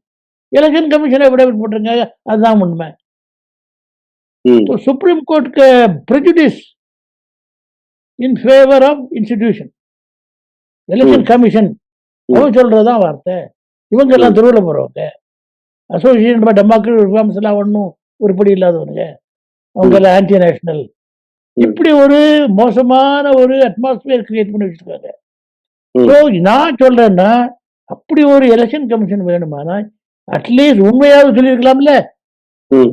எலெக்ஷன் கமிஷன் அஃபிடவிட் போட்டிருக்காங்க, அதுதான் உண்மை. ம். तो सुप्रीम कोर्ट के prejudice in favor of institution, election commission அவங்க சொல்றதுதான் வார்த்தை. இவங்க எல்லாம் தெருவில் போறவங்க, அசோசியேஷன் ஃபார் டெமோக்ரட்டிக் ரிஃபார்ம்ஸ் எல்லாம் ஒன்றும் உருப்படி இல்லாதவனுங்க, அவங்க எல்லாம் ஆன்டி நேஷனல். இப்படி ஒரு மோசமான ஒரு அட்மாஸ்பியர் கிரியேட் பண்ணி வச்சிருக்காங்க. ஸோ நான் சொல்றேன்னா, அப்படி ஒரு எலெக்ஷன் கமிஷன் வேணுமானா அட்லீஸ்ட் உண்மையாவது சொல்லியிருக்கலாம்ல. ம்,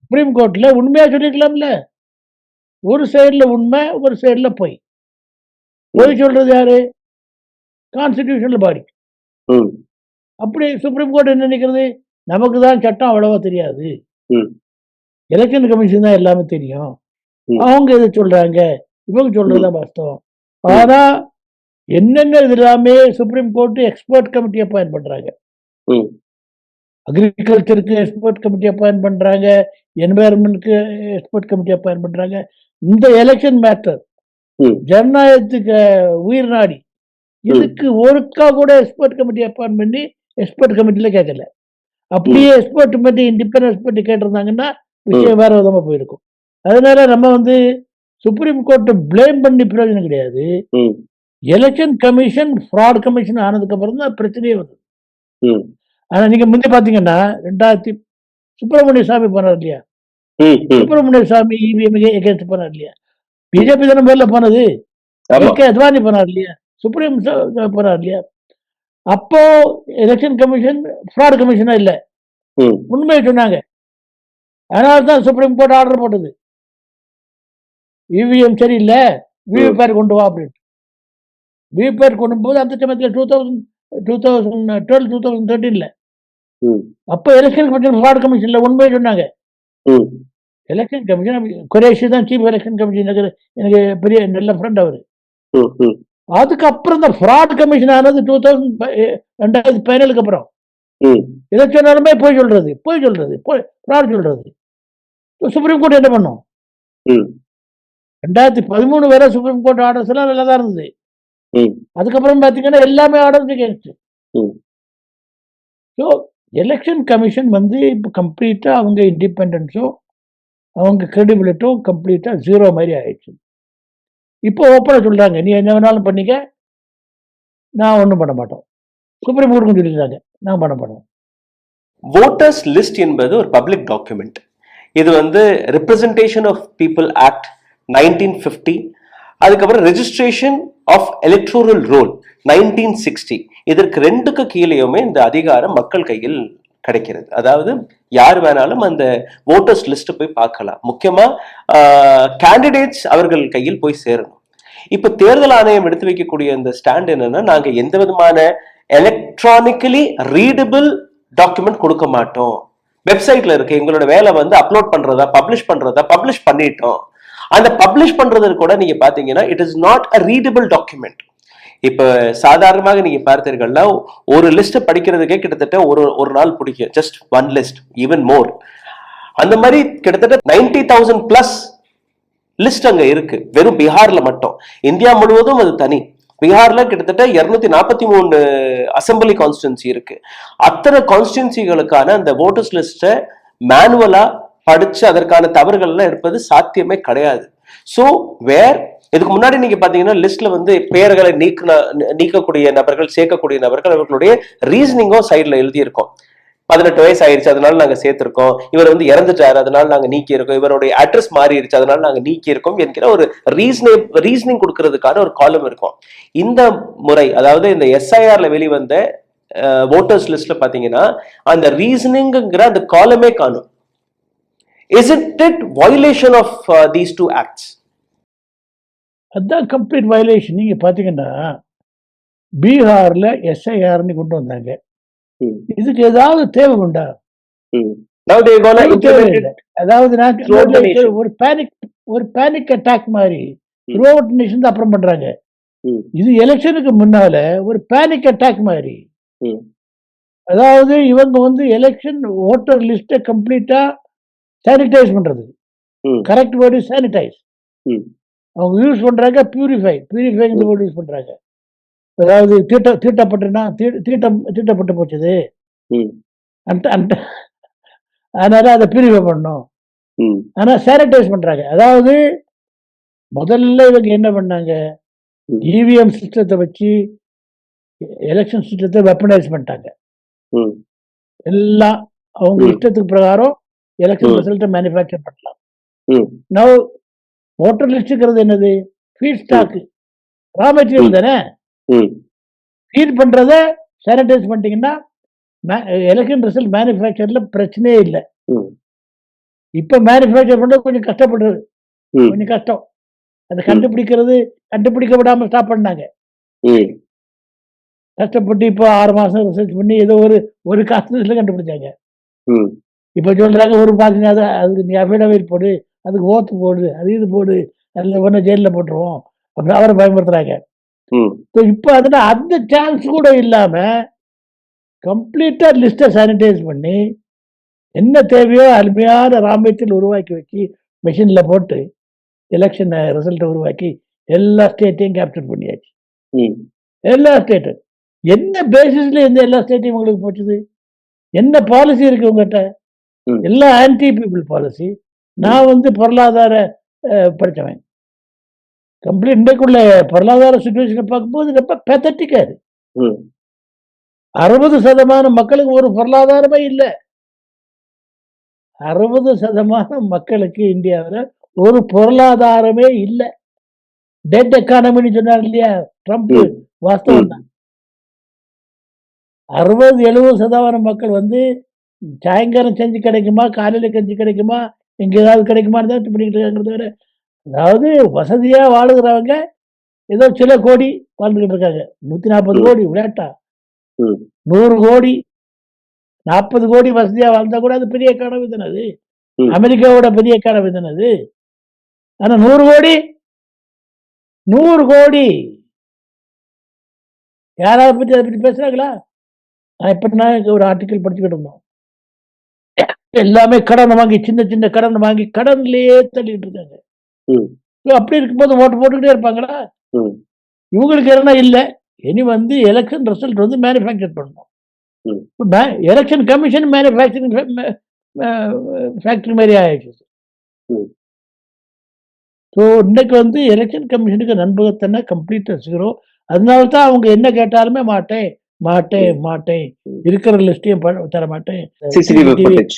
சுப்ரீம் கோர்ட்ல உண்மையா சொல்லிருக்கலாம்ல. ஒரு சைடுல உண்மை, ஒரு சைடுல பொய். பொய் சொல்றது யாரு? கான்ஸ்டிடியூஷனல் பாடி. ம், அப்படி சுப்ரீம் கோர்ட் என்ன நினைக்கிறது? நமக்கு தான் சட்டம் அவ்வளவா தெரியாது, ம், எலெக்ஷன் கமிஷன் தான் எல்லாமே தெரியும், ம். அவங்க எது சொல்றாங்க, இவங்க சொல்றதுதான் வாஸ்தவம். ஆனா என்னென்ன இது எல்லாமே supreme court expert committee appoint பண்றாங்க. ம், அக்ரிகல்ச்சருக்கு எக்ஸ்பர்ட் கமிட்டி அப்பாயின்ட் பண்றாங்க, என்வாயர்மெண்ட்க்கு எக்ஸ்பர்ட் கமிட்டி அப்பாயின்ட் பண்றாங்க. இந்த எலெக்ஷன் மேட்டர் ம். ஜனநாயகத்துக்கு உயிர் நாடி, இதுக்கு ஒருக்கா கூட எக்ஸ்பர்ட் கமிட்டி அப்பாயின்ட் பண்ணி எக்ஸ்பர்ட் கமிட்டில கேட்கல. அப்படியே எக்ஸ்பர்ட் கமிட்டி இண்டிபெண்டன்ட் எக்ஸ்பர்ட் கேட்டிருந்தாங்கன்னா விஷயம் வேற விதமா போயிருக்கும். அதனால நம்ம வந்து சுப்ரீம் கோர்ட் பிளேம் பண்ணி பிரயோஜனம் கிடையாது. ம், எலெக்ஷன் கமிஷன் ஃப்ராட் கமிஷன் ஆனதுக்கு அப்புறம் தான் பிரச்சனையே வருது. ம், ஆனா நீங்க முந்தி பாத்தீங்கன்னா 2000 சுப்பிரமணிய சாமி போனார் இல்லையா? ம், ம். சுப்பிரமணிய சாமி இவிஎம் எகேன்ஸ்ட் போனார் இல்லையா? பிஜேபி தானே முதல்ல போனது. ஆமா. கே அத்வானி போனார் இல்லையா? சுப்ரீம் போனார் இல்லையா? அப்போ எலெக்ஷன் கமிஷன் ஃப்ராட் கமிஷனா இல்ல, ம், உண்மையை சொன்னாங்க. அதனால தான் சுப்ரீம் கோர்ட் ஆர்டர் போட்டது, இவிஎம் சரியில்லை, விவிபேட் கொண்டு வா அப்படின்னு. விவிபேட் கொண்டு போது அந்த சமயத்தில் 2012, 2013 ம், அப்போ எலெக்ஷன் கமிஷன் ஃப்ராட் கமிஷன்ல உண்மையை சொன்னாங்க. ம், எலெக்ஷன் கமிஷன் குரேஷி தான் சீஃப் எலெக்ஷன் கமிஷன், எனக்கு பெரிய நல்ல ஃப்ரெண்ட் அவரு. ம், ம். அதுக்கப்புறம் தான் ஃப்ராட் கமிஷன் ஆனது 2017 அப்புறம். ம், எதை சொன்னாலுமே போய் சொல்றது, ஃப்ராட் சொல்றது. சுப்ரீம் கோர்ட் என்ன பண்ணும்? ம், 2013 வரை சுப்ரீம் கோர்ட் ஆர்டர்ஸ் எல்லாம் நல்லா தான் இருந்தது. ம், அதுக்கப்புறம் பாத்தீங்கன்னா எல்லாமே ஆர்டர்ஸ் அகேன்ஸ்ட். ம். ஸோ எலெக்ஷன் கமிஷன் வந்து இப்போ கம்ப்ளீட்டா அவங்க இண்டிபெண்டன்ஸும் அவங்க கிரெடிபிலிட்டும் கம்ப்ளீட்டா ஜீரோ மாதிரி ஆயிடுச்சு. இப்போ ஓப்பனா சொல்றாங்க, நீ என்ன வேணாலும் பண்ணிக்க, நான் ஒன்றும் பண்ண மாட்டோம். சுப்ரீம் கோர்ட்டுக்கும் சொல்லிட்டாங்க, நான் பண்ண மாட்டோம். வோட்டர்ஸ் லிஸ்ட் என்பது ஒரு பப்ளிக் டாக்குமெண்ட். இது வந்து ரெப்ரசன்டேஷன் ஆஃப் பீப்புள் ஆக்ட் 1950, அதுக்கப்புறம் ரெஜிஸ்ட்ரேஷன் ஆஃப் எலக்ட்ரோரல் ரோல் 1960. இதற்கு ரெண்டுக்கு கீழேயுமே இந்த அதிகாரம் மக்கள் கையில் கிடைக்கிறது. அதாவது யார் வேணாலும் அந்த வோட்டர்ஸ் லிஸ்ட் போய் பார்க்கலாம். முக்கியமா கேண்டிடேட்ஸ் அவர்கள் கையில் போய் சேரணும். இப்ப தேர்தல் ஆணையம் எடுத்து வைக்கக்கூடிய இந்த ஸ்டாண்ட் என்னன்னா, நாங்க எந்த விதமான எலக்ட்ரானிக்கலி ரீடபிள் டாக்குமெண்ட் கொடுக்க மாட்டோம். வெப்சைட்ல இருக்கு, எங்களோட வேலை வந்து அப்லோட் பண்றதா பப்ளிஷ் பண்ணிட்டோம். அந்த பப்ளிஷ் பண்றது கூட நீங்க பாத்தீங்கன்னா it is not a readable document. இப்ப சாதாரணமாக நீங்க பார்த்தீர்கள்னா ஒரு லிஸ்ட் படிக்கிறதுக்கே கிட்டத்தட்ட ஒரு நாள் பிடிக்கும். Just one list, even more. அந்த மாதிரி கிட்டத்தட்ட 90,000 பிளஸ் லிஸ்ட் அங்க இருக்கு, வெறும் பீகார்ல மட்டும். இந்தியா முழுவதும் அது தனி. பீகார்ல கிட்டத்தட்ட 243 அசம்பிளி கான்ஸ்டிடுவன்சி இருக்கு. அத்தனை கான்ஸ்டிடுவன்சிகளுக்கான அந்த வோட்டர்ஸ் லிஸ்ட மேனுவலா படிச்சு அதற்கான தவறுகள்லாம் இருப்பது சாத்தியமே கிடையாது. ஸோ இதுக்கு முன்னாடி நீங்க பாத்தீங்கன்னா லிஸ்ட்ல வந்து பெயர்களை நீக்கக்கூடிய நபர்கள், சேர்க்கக்கூடிய நபர்கள், அவர்களுடைய ரீசனிங்கும் சைட்ல எழுதி இருக்கும். 18 வயசு ஆயிருச்சு அதனால நாங்க சேர்த்திருக்கோம், இவர் வந்து இறந்துட்டாரு அதனால நாங்க நீக்கி இருக்கோம், இவருடைய அட்ரஸ் மாறிடுச்சு அதனால நாங்க நீக்கி இருக்கோம் என்கிற ஒரு ரீசனிங் கொடுக்கறதுக்கான ஒரு காலம் இருக்கும். இந்த முறை, அதாவது இந்த எஸ்ஐஆர்ல வெளிவந்த வோட்டர்ஸ் லிஸ்ட்ல பாத்தீங்கன்னா அந்த ரீசனிங்கிற அந்த காலமே காணும். Isn't it violation of these two acts? அதுதான் கம்ப்ளீட் வயலேஷன். நீங்க பாத்தீங்கன்னா பீகார்ல எஸ்ஐஆர்னு கொண்டு வந்தாங்க. இதுக்கு ஏதாவது தேவை உண்டா? Now they gonna implement it. அதாவது ஒரு பேனிக் அட்டாக் மாதிரி த்ரூஅவுட் நேஷன் அப்புறம் பண்றாங்க. இது எலெக்ஷனுக்கு முன்னால ஒரு பேனிக் அட்டாக் மாதிரி. அதாவது இவங்க வந்து எலெக்ஷன் ஓட்டர் லிஸ்ட கம்ப்ளீட்டா சானிடைஸ் பண்றது. Correct word sanitise. அவங்க யூஸ் பண்றாங்க பியூரிஃபை வேர்டு யூஸ் பண்றாங்க. அதாவது தீட்டப்பட்டு போச்சது, அதனால அதை பியூரிஃபை பண்ணணும். ஆனா சானிடைஸ் பண்றாங்க. அதாவது முதல்ல இவங்க என்ன பண்ணாங்க, இவிஎம் சிஸ்டத்தை வச்சு எலெக்ஷன் சிஸ்டத்தை வெப்பனைஸ் பண்ணிட்டாங்க. எல்லாம் அவங்க இஷ்டத்துக்கு பிரகாரம் எலெக்ஷன் ரிசல்ட்டை மேனுஃபேக்சர் பண்ணலாம். நவ் ஓட்டர் லிஸ்ட்ங்கிறது என்னது? ஃபீட் ஸ்டாக், ரா மெட்டீரியல் தானே. ஃபீட் பண்றத சானிடைஸ் பண்ணிட்டீங்கன்னா எலெக்ஷன் ரிசல்ட் மேனுஃபேக்சர்ல பிரச்சனையே இல்லை. இப்ப மேனுஃபேக்சர் பண்றது கொஞ்சம் கஷ்டப்படுறது, கொஞ்சம் கஷ்டம். அதை கண்டுபிடிக்க விடாம ஸ்டாப் பண்ணாங்க. கஷ்டப்பட்டு இப்போ 6 மாசம் ரிசர்ச் பண்ணி ஏதோ ஒரு கான்ஸ்டிடியூஷன்ல கண்டுபிடிச்சாங்க. இப்ப சொல்றாங்க ஒரு பாத்தீங்கன்னா அதுக்கு நீ அஃபிடவிட் போடு, அதுக்கு ஓத்து போடு, அது இது போடு, அதில் ஒன்று ஜெயிலில் போட்டுருவோம் அப்படின்னு அவரை பயன்படுத்துறாங்க. இப்போ அதுல அந்த சான்ஸ் கூட இல்லாம கம்ப்ளீட்டா லிஸ்ட்டை சானிடைஸ் பண்ணி என்ன தேவையோ அருமையான ரா மெட்டீரியல் உருவாக்கி வச்சு மெஷின்ல போட்டு எலெக்ஷன் ரிசல்ட்டை உருவாக்கி எல்லா ஸ்டேட்டையும் கேப்சர் பண்ணியாச்சு. எல்லா ஸ்டேட்டும் என்ன பேசிஸ்ல எல்லா ஸ்டேட்டையும் உங்களுக்கு போச்சுது? என்ன பாலிசி இருக்கு உங்ககிட்ட? எல்லாம் ஆன்டி பீப்புள் பாலிசி. நான் வந்து பொருளாதார படித்தவன். கம்ப்ளீட் இன்றைக்குள்ள பொருளாதார சுச்சுவேஷனை பார்க்கும்போது ரொம்ப பேத்தட்டிக்கா இருக்கு. 60% மக்களுக்கு ஒரு பொருளாதாரமே இல்லை. 60% மக்களுக்கு இந்தியாவில் ஒரு பொருளாதாரமே இல்லை. டெட் எக்கானமின்னு சொன்னார் இல்லையா ட்ரம்ப், வாஸ்தவம் தான். 60-70% மக்கள் வந்து சாயங்காலம் செஞ்சு கிடைக்குமா, காலையில கஞ்சி கிடைக்குமா, எங்க ஏதாவது கிடைக்குமான்னு தான் பண்ணிக்கிட்டு இருக்காங்க. அதாவது வசதியா வாழுகிறவங்க ஏதோ சில கோடி வாழ்ந்துகிட்டு இருக்காங்க. 140 கோடி விளையாட்டா, 100 கோடி 40 கோடி வசதியா வாழ்ந்தா கூட அது பெரிய எக்கானமி தானே. அது அமெரிக்காவோட பெரிய எக்கானமி தானே அது. ஆனா 100 கோடி யாராவது பத்தி அதை பத்தி பேசுறாங்களா? நான் ஒரு ஆர்டிக்கல் படிச்சுக்கிட்டு இருந்தோம். எல்லாமே கடன் வாங்கி சின்ன கடன் வாங்கி கடன்லயே தள்ளிட்டு இருக்காங்க. அப்படி இருக்கும்போது ஓட்டு போட்டுக்கிட்டே இருப்பாங்களா? இவங்களுக்கு என்ன இல்லை, இனி வந்து எலெக்ஷன் ரிசல்ட் வந்து மேனுஃபேக்சர் பண்ணணும். எலெக்ஷன் கமிஷன் மேனுஃபேக்சரிங் ஃபேக்டரி மாதிரி ஆயிடுச்சு. ஸோ இன்னைக்கு வந்து எலெக்ஷன் கமிஷனுக்கு நண்பகத்தனை கம்ப்ளீட்டாக 0. அதனால தான் அவங்க என்ன கேட்டாலுமே மாட்டேன் மாட்டேன் மாட்டேன், இருக்கிற லிஸ்டையும் தர மாட்டேன், CCTV டிவி footage.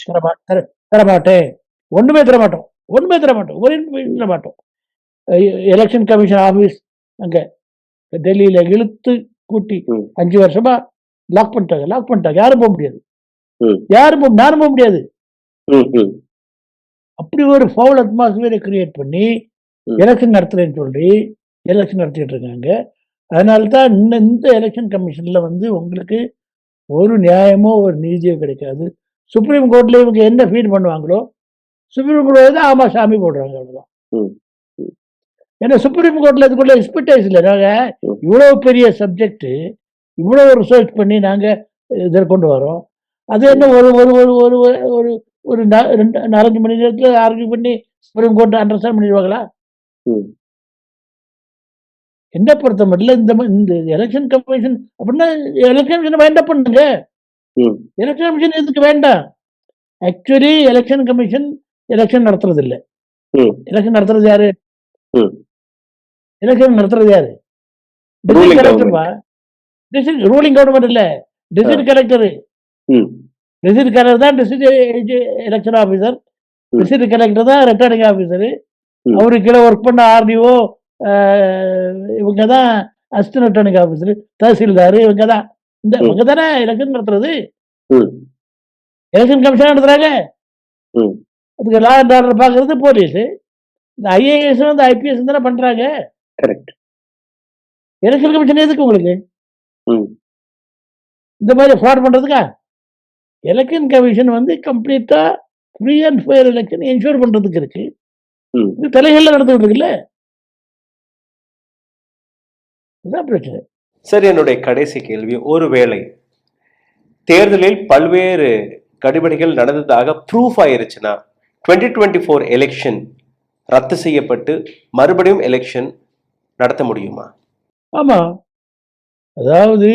தர மாட்டேன், ஒண்ணுமே தர மாட்டோம், ஒண்ணுமே தர மாட்டோம், ஒரு information தர மாட்டோம். எலெக்ஷன் கமிஷன் ஆபீஸ் அங்க டெல்லியில இழுத்து கூட்டி ம், 5 வருஷமா லாக் பண்ணிட்டாங்க. யாரும் போக முடியாது, ம், நானும் போக முடியாது. ம், ம், அப்படி ஒரு ஃபவுல் அட்மாஸ்பியரை கிரியேட் பண்ணி ம். எலெக்ஷன் நடத்துறேன்னு சொல்லி எலெக்ஷன் நடத்திட்டு இருக்காங்க. அதனால தான் இந்த எலெக்ஷன் கமிஷன்ல வந்து உங்களுக்கு ஒரு நியாயமோ ஒரு நீதியோ கிடைக்காது. சுப்ரீம் கோர்ட்ல இவங்க என்ன ஃபீல் பண்ணுவாங்களோ, சுப்ரீம் கோர்ட்ல தான் ஆமா சாமி போடுறாங்க, அவ்வளவுதான். ம், ம், ஏன்னா சுப்ரீம் கோர்ட்ல இதுக்குள்ள எக்ஸ்பர்டைஸ் இல்லை. நாங்க ம். இவ்வளவு பெரிய சப்ஜெக்ட், இவ்வளவு ரிசர்ச் பண்ணி நாங்க இதை கொண்டு வரோம். அது என்ன ஒரு ஒரு ஒரு ஒரு ஒரு ஒரு 4-5 மணி நேரத்துல ஆர்கியூ பண்ணி சுப்ரீம் கோர்ட் அண்டர்ஸ்டாண்ட் பண்ணிடுவாங்களா? ம், என்ன பொறுத்த மட்டும் இந்த எலெக்ஷன் கமிஷன் அப்படின்னா எலெக்ஷன் கமிஷன் வேண்டாம் பண்ணுங்க. ம், எலெக்ஷன் கமிஷன் எதுக்கு வேண்டாம்? ஆக்சுவலி எலெக்ஷன் கமிஷன் எலெக்ஷன் நடத்துறது இல்ல. ம், எலெக்ஷன் நடத்துறது யாரு? ம். எலெக்ஷன் நடத்துறது யாரு? Ruling district government. கலெக்டர்ப்பா. டிஸ்ட்ரிக்ட் ரூலிங் கவர்மெண்ட் இல்ல, டிஸ்ட்ரிக்ட் கலெக்டர். ம், டிஸ்ட்ரிக்ட் கலெக்டர் தான் டிஸ்ட்ரிக்ட் எலெக்ஷன் ஆஃபீஸர். ம். டிஸ்ட்ரிக்ட் கலெக்டர் தான் ரிட்டர்னிங் ஆஃபீஸர். ம். அவருக்கு கீழே ஒர்க் பண்ண ஆர்டிஓ, இவங்க தான் அசிஸ்டன்ட் ரிட்டர்னிங் ஆஃபீஸர், தஹசீல்தார், இவங்க தான் இவங்க தானே எலெக்ஷன் நடத்துறது. ம், எலெக்ஷன் கமிஷன் நடத்துறாங்க. ம். அதுக்கு லா அண்ட் ஆர்டர் பார்க்கறது போலீஸ். இந்த ஐஏஎஸ் வந்து ஐபிஎஸ் தானே பண்றாங்க. கரெக்ட். எலெக்ஷன் கமிஷன் எதுக்கு உங்களுக்கு ம், இந்த மாதிரி ஃப்ராட் பண்றதுக்கா? எலெக்ஷன் கமிஷன் வந்து கம்ப்ளீட்டா free and fair election ensure பண்றதுக்கு இருக்கு. ம். இது தலைகள்ல நடந்துகிட்டு இருக்குல்ல, இதுதான் பிரச்சனை. சரி, என்னுடைய கடைசி கேள்வி, ஒருவேளை தேர்தலில் பல்வேறு கடுபிடிகள் நடந்ததாக ப்ரூஃப் ஆயிருச்சுன்னா 2024 எலெக்ஷன் ரத்து செய்யப்பட்டு மறுபடியும் எலெக்ஷன் நடத்த முடியுமா? ஆமா, அதாவது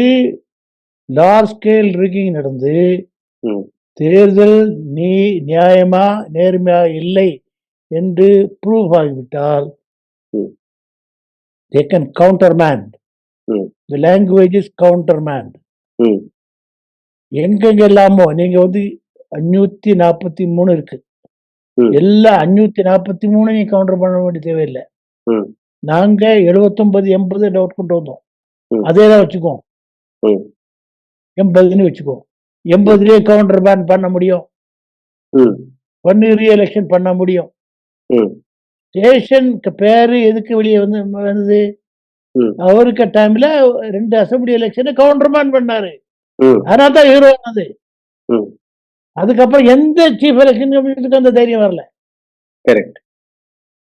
லார்ஜ் ஸ்கேல் ரிகிங் நடந்து ம், தேர்தல் நியாயமா நேர்மையா இல்லை என்று ப்ரூவ் ஆகிவிட்டால் ம். they can countermand. ம். The language is countermand. ம், எங்கெல்லாமோ நீங்க வந்து 543 இருக்கு, ம். எல்லா 543 கவுண்டர் பண்ண வேண்டிய தேவையில்லை. ம், நாங்க 79-80 டவுட் கொண்டு வந்தோம். ம். அதே தான் வச்சுக்கோம், ம், 80ன்னு வச்சுக்கோ. 80லயே கவுண்டர் பேன் பண்ண முடியும், ம், பண்ணி ரீஎலெக்ஷன் பண்ண முடியும். ம், ஸ்டேஷனுக்கு பேரு எதுக்கு வெளியே வந்தது? ம், அவருக்கு டைம்ல 2 அசம்பிளி எலெக்ஷனை கவுண்டர் பேன் பண்ணாரு. ம், அதனால தான் ஹீரோ ஆனது. ம். அதுக்கப்புறம் எந்த சீஃப் எலெக்ஷன் கமிஷனுக்கு அந்த தைரியம் வரல. கரெக்ட்.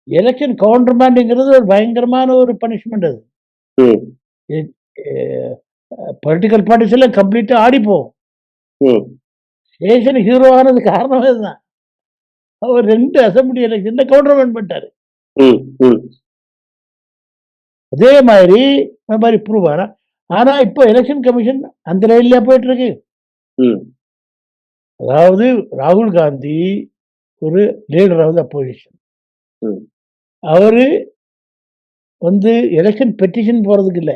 எலெக்ஷன் கவுண்டர் பேன்ங்கிறது ஒரு பயங்கரமான ஒரு பனிஷ்மெண்ட். அது ம், பொலிட்டிக்கல் பார்ட்டிஸ் எல்லாம் கம்ப்ளீட்டா ஆடிப்போம். ம், ஸ்டேஷன் ஹீரோ ஆனது காரணமே இதுதான். அவர் 2 அசம்பிளி எலெக்ஷன்ல கவுண்டர் பேன் பண்ணிட்டாரு. ம், ம். அதே மாதிரி இந்த மாதிரி ப்ரூவ் ஆனா, ஆனா இப்போ எலெக்ஷன் கமிஷன் அந்த லைன்லயே போயிட்டு இருக்கு. ம், அதாவது ராகுல் காந்தி ஒரு லீடர் ஆஃப் த அப்போசிஷன். ம். அவரு வந்து எலெக்ஷன் பெட்டிஷன் போறதுக்கு இல்ல,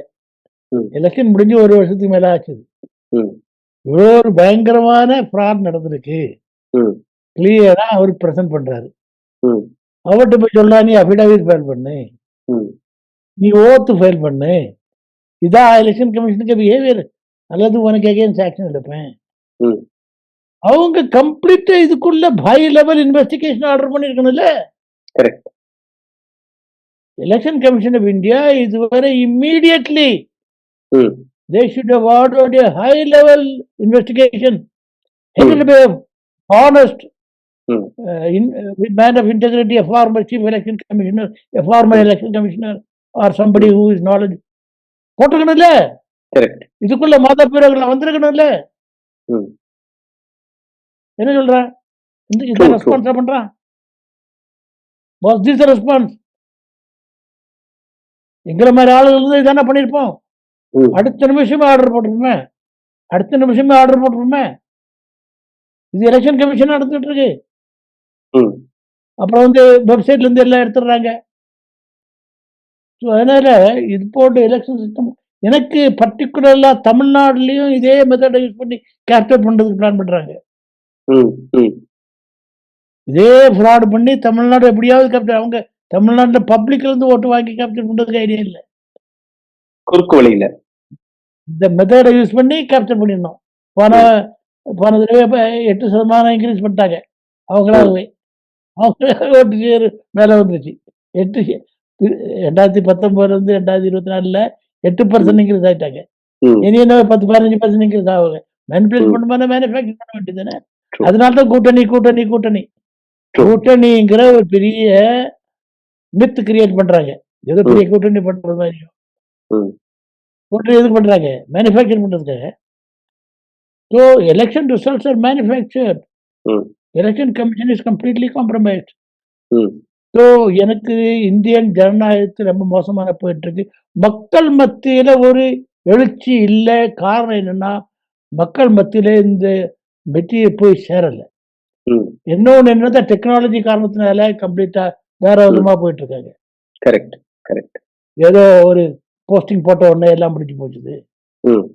ம். எலெக்ஷன் முடிஞ்சு 1 வருஷத்துக்கு மேல ஆச்சு. ம், இவ்வளோ ஒரு பயங்கரமான ஃப்ராட் நடந்திருக்கு, ம், கிளியரா அவர் பிரசன்ட் பண்றாரு. ம், அவர்கிட்ட போய் சொல்றா, நீ அஃபிடவிட் ஃபைல் பண்ணு, ம். நீ ஓத்து ஃபைல் பண்ணு, இதான் எலெக்ஷன் கமிஷனுக்கு பிஹேவியர், அல்லது உனக்கு அகேன்ஸ்ட் ஆக்ஷன் எடுப்பேன். ம். அவங்க கம்ப்ளீட்டா இதுக்குள்ள ஹை லெவல் இன்வெஸ்டிகேஷன் ஆர்டர் பண்ணிருக்கணும்ல. Correct. Election commission of India இதுவரை இம்மீடியட்லி ம், they should have ordered a high level investigation headed by a honest ம். man of integrity, a former chief election commissioner, a former election commissioner, or somebody who is knowledge போட்டிருக்கணும்ல. கரெக்ட். இதுக்குள்ள மத பிறகுல வந்திருக்கணும்ல. ம். என்ன சொல்ற? இந்த True, true. ரெஸ்பான்ஸ் பண்றான். was this the response? எங்களை மாதிரி ஆளுகள் இதானே பண்ணிருப்போம். ம், அடுத்த நிமிஷமே ஆர்டர் போட்டுருமே. இது எலெக்ஷன் கமிஷன் நடந்துட்டு இருக்கு. ம். அப்புறம் வந்து வெப்சைட்ல இருந்து எல்லாம் எடுத்துடுறாங்க. ஸோ அதனால இது போட்டு எலெக்ஷன் சிஸ்டம் எனக்கு பர்டிகுலர்லா தமிழ்நாடுலயும் இதே மெத்தடை யூஸ் பண்ணி கேப்சர் பண்றதுக்கு பிளான் பண்றாங்க. ம், ம். இதே ஃப்ராட் பண்ணி தமிழ்நாடு எப்படியாவது கேப்சர், அவங்க தமிழ்நாட்டுல பப்ளிக்ல இருந்து ஓட்டு வாங்கி கேப்சர் பண்றதுக்கு ஐடியா இல்ல. குறுக்கு வழியில. இந்த மெத்தடை யூஸ் பண்ணி கேப்சர் பண்ணிடணும். போன போன தடவை 8% இன்க்ரீஸ் பண்ணிட்டாங்க அவங்களாகவே. அவங்களாவே ஓட்டு ஷேர் மேல வந்துருச்சு. 2019 2024 8% இன்க்ரீஸ் ஆயிட்டாங்க. ம். இனி என்ன 10-15% இன்க்ரீஸ் ஆகுங்க. மேனிபுலேட் பண்ணும்போது மேனுஃபேக்சர் பண்ண வேண்டியதுதானே. True. அதனால தான் கூட்டணி True. கூட்டணிங்கிற ஒரு பெரிய மித் கிரியேட் பண்றாங்க. ஏதோ பெரிய கூட்டணி பண்ற மாதிரியும். ம். கூட்டணி எதுக்கு பண்றாங்க? மேனுஃபேக்சர் பண்றதுக்காக. So election results are manufactured. ம். Election commission is completely compromised. ம். ஸோ எனக்கு இந்தியன் ஜனநாயகத்தில் ரொம்ப மோசமான போயிட்டு இருக்கு. மக்கள் மத்தியில ஒரு எழுச்சி இல்ல. காரணம் என்னன்னா, மக்கள் மத்தியில இந்த மெட்டீரியல் போய் சேரல. ம். இன்னொன்னு என்னன்னா, டெக்னாலஜி காரணத்தினால கம்ப்ளீட்டா வேற விதமா போயிட்டு இருக்காங்க. Correct, correct. ஏதோ ஒரு போஸ்டிங் போட்ட உடனே எல்லாம் முடிஞ்சு போச்சுது. ம்.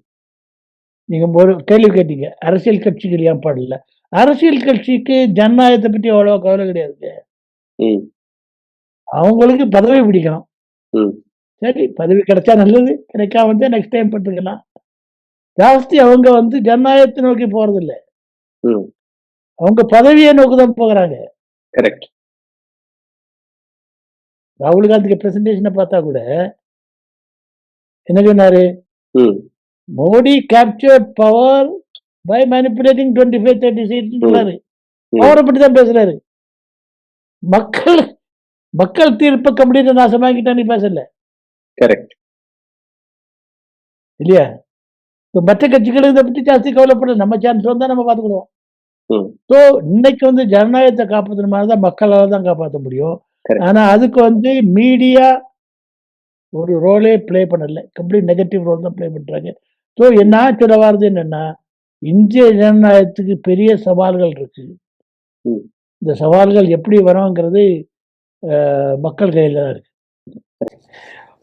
நீங்க ஒரு கேள்வி கேட்டீங்க, அரசியல் கட்சிகள் ஏன் பாடல? அரசியல் கட்சிக்கு ஜனநாயகத்தை பத்தி அவ்வளவா கவலை கிடையாதுங்க. ம். அவங்களுக்கு பதவி பிடிக்கணும். ம். சரி, பதவி கிடைச்சா நல்லது, கிடைக்காம வந்து நெக்ஸ்ட் டைம் பார்த்துக்கலாம். ஜாஸ்தி அவங்க வந்து ஜனநாயகத்தை நோக்கி போறதில்ல. ம். அவங்க பதவியை நோக்கி தான் போகிறாங்க. கரெக்ட். ராகுல் காந்திக்கு பிரசன்டேஷனை பார்த்தா கூட என்ன சொன்னாரு? ம். Modi captured power by manipulating 25-30 seats சொன்னாரு. பவரை பற்றி தான் பேசுறாரு. மக்கள் தீர்ப்பை கம்ப்ளீட்டா நாசமாக்கிட்டான்னு பேசல கரெக்ட். இல்லையா? இப்ப மற்ற கட்சிகள் இதை பற்றி ஜாஸ்தி கவலைப்படல. நம்ம சான்ஸ் வந்தா நம்ம பார்த்துக்கிடுவோம். ம். ஸோ இன்னைக்கு வந்து ஜனநாயகத்தை காப்பாற்றுற மாதிரி தான் மக்களால் தான் காப்பாற்ற முடியும். Correct. ஆனா அதுக்கு வந்து மீடியா ஒரு ரோலே ப்ளே பண்ணல. கம்ப்ளீட் நெகட்டிவ் ரோல் தான் ப்ளே பண்றாங்க. ஸோ நான் சொல்ல வர்றது என்னன்னா, இந்திய ஜனநாயகத்துக்கு பெரிய சவால்கள் இருக்கு. ம். இந்த சவால்கள் எப்படி வரும்ங்கிறது மக்கள் கையில் தான் இருக்கு.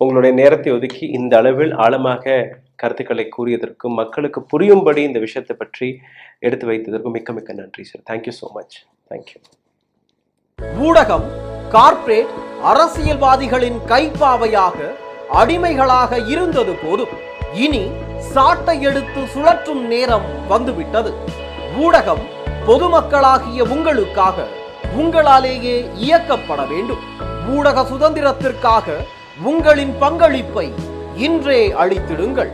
உங்களுடைய நேரத்தை ஒதுக்கி இந்த அளவில் ஆழமாக கருத்துக்களை கூறியதற்கும் மக்களுக்கு புரியும்படி இந்த விஷயத்தை பற்றி எடுத்து வைத்ததற்கும் மிக்க மிக்க நன்றி sir. Thank you so much. Thank you. ஊடகம் கார்ப்பரேட் அரசியல்வாதிகளின் கைப்பாவையாக அடிமைகளாக இருந்தது போதும், இனி சாட்டை எடுத்து சுழற்றும் நேரம் வந்துவிட்டது. ஊடகம் பொதுமக்களாகிய உங்களுக்காக உங்களாலேயே இயக்கப்பட வேண்டும். ஊடக சுதந்திரத்திற்காக உங்களின் பங்களிப்பை இன்றே அளித்திடுங்கள்.